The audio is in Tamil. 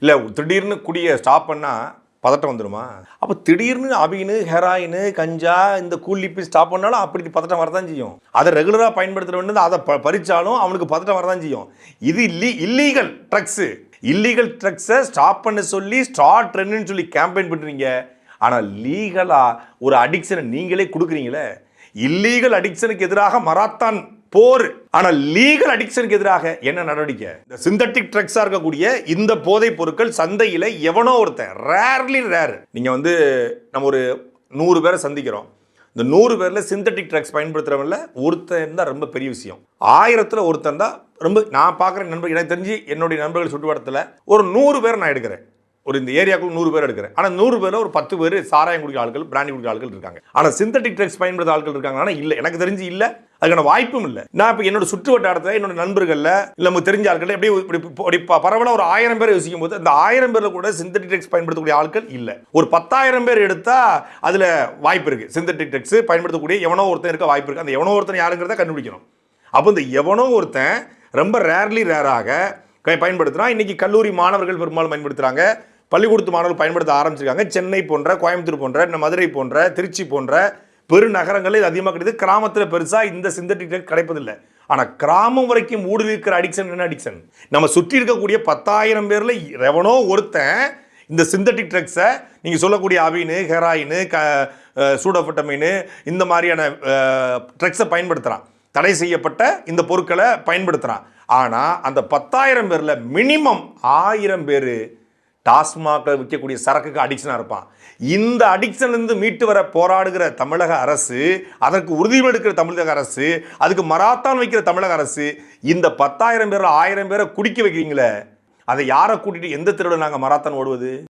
இல்லை திடீர்னு குடியை ஸ்டாப் பண்ணால் பதட்டம் வந்துடுமா? அப்போ திடீர்னு அபின்னு ஹெராயின் கஞ்சா இந்த கூலிப்பி ஸ்டாப் பண்ணாலும் அப்படி பதட்டம் வரதான் செய்யும். அதை ரெகுலராக பயன்படுத்துகிற வேண்டியது அதை பறித்தாலும் அவனுக்கு பதட்டம் வரதான் செய்யும். இது இல்லீகல் ட்ரக்ஸு. இல்லீகல் ட்ரக்ஸை ஸ்டாப் பண்ண சொல்லி ஸ்டார்ட் ட்ரெண்டுன்னு சொல்லி கேம்பெயின் பண்ணுறீங்க. ஆனால் லீகலாக ஒரு அடிக்ஷனை நீங்களே கொடுக்குறீங்களே. இல்லீகல் அடிக்ஷனுக்கு எதிராக மராத்தான் போர். ஆனால் லீகல் அடிக்ஷனுக்கு எதிராக என்ன நடவடிக்கை? இந்த சிந்தட்டிக் ட்ரக்ஸா இருக்கக்கூடிய இந்த போதைப் பொருட்கள் சந்தையில் எவனோ ஒருத்தன் ரேர். நீங்க நம்ம ஒரு 100 பேரை சந்திக்கிறோம். இந்த 100 பேர்ல சிந்தட்டிக் ட்ரக்ஸ் பயன்படுத்துறவங்கள ஒருத்தன் தான் ரொம்ப பெரிய விஷயம். 1000ல் ஒருத்தன் தான் ரொம்ப. நான் பார்க்குற நண்பர்கள், எனக்கு தெரிஞ்சு என்னுடைய நண்பர்கள் சுற்றுவட்டத்தில் ஒரு 100 பேர் நான் எடுக்கிறேன். ஒரு இந்த ஏரியாவுக்குள்ள 100 பேர் எடுக்கிறேன். ஆனால் 100 பேரில் ஒரு 10 பேர் சாராயம் குடிக்கிற ஆட்கள், பிராண்டி குடிக்கிற ஆட்கள் இருக்காங்க. ஆனால் சிந்தட்டிக் ட்ரக்ஸ் பயன்படுத்த ஆட்கள் இருக்காங்க. ஆனால் இல்லை, எனக்கு தெரிஞ்சு இல்லை, அதுக்கான வாய்ப்பும் இல்லை. நான் இப்போ என்னோட சுற்று வட்டாரத்தில் என்னோட நண்பர்களில் இல்லை நமக்கு தெரிஞ்ச ஆட்கள் இப்படி பரவலாக ஒரு 1000 பேர் யோசிக்கும் போது அந்த 1000 பேரில் கூட சிந்தட்டிக் ட்ரக்ஸ் பயன்படுத்தக்கூடிய ஆட்கள் இல்லை. ஒரு 10,000 பேர் எடுத்தால் அதில் வாய்ப்பு இருக்குது. சிந்தட்டிக் ட்ரக்ஸ் பயன்படுத்தக்கூடிய எவனோ ஒருத்தன் இருக்க வாய்ப்பு இருக்குது. அந்த எவனோ ஒருத்தன் யாருங்கிறத கண்டுபிடிக்கணும். அப்போ இந்த எவனோ ஒருத்தன் ரொம்ப ரேராக பயன்படுத்துகிறான். இன்னைக்கு கல்லூரி மாணவர்கள் பெரும்பாலும் பயன்படுத்துகிறாங்க. பள்ளிக்கூடத்து மாணவர்கள் பயன்படுத்த ஆரம்பிச்சிருக்காங்க. சென்னை போன்ற, கோயம்புத்தூர் போன்ற, மதுரை போன்ற, திருச்சி போன்ற பெருநகரங்களில் இது அதிகமாக கிடையாது. கிராமத்தில் பெருசாக இந்த சிந்தட்டிக் ட்ரக்ஸ் கிடைப்பதில்லை. ஆனால் கிராமம் வரைக்கும் ஊடுருவி இருக்கிற அடிக்ஷன் என்ன அடிக்ஷன்? நம்ம சுற்றி இருக்கக்கூடிய 10,000 பேரில் எவனோ ஒருத்தன் இந்த சிந்தட்டிக் ட்ரக்ஸை நீங்கள் சொல்லக்கூடிய அபின்னு, ஹெராயின், சூடோஃபெட்டமைன் இந்த மாதிரியான ட்ரக்ஸை பயன்படுத்துகிறான். தடை செய்யப்பட்ட இந்த பொருட்களை பயன்படுத்துகிறான். ஆனால் அந்த 10,000 பேரில் மினிமம் 1000 பேர் டாஸ்மாக விற்கக்கூடிய சரக்குக்கு அடிக்ஷனாக இருப்பான். இந்த அடிக்ஷன்லேருந்து மீட்டு வர போராடுகிற தமிழக அரசு, அதற்கு உறுதியெடுக்கிற தமிழக அரசு, அதுக்கு மராத்தான் வைக்கிற தமிழக அரசு, இந்த 10,000 பேர் 1000 பேரை குடிக்க வைக்கிறீங்களே, அதை யாரை கூட்டிட்டு எந்த தெருவில் நாங்கள் மராத்தான் ஓடுவது?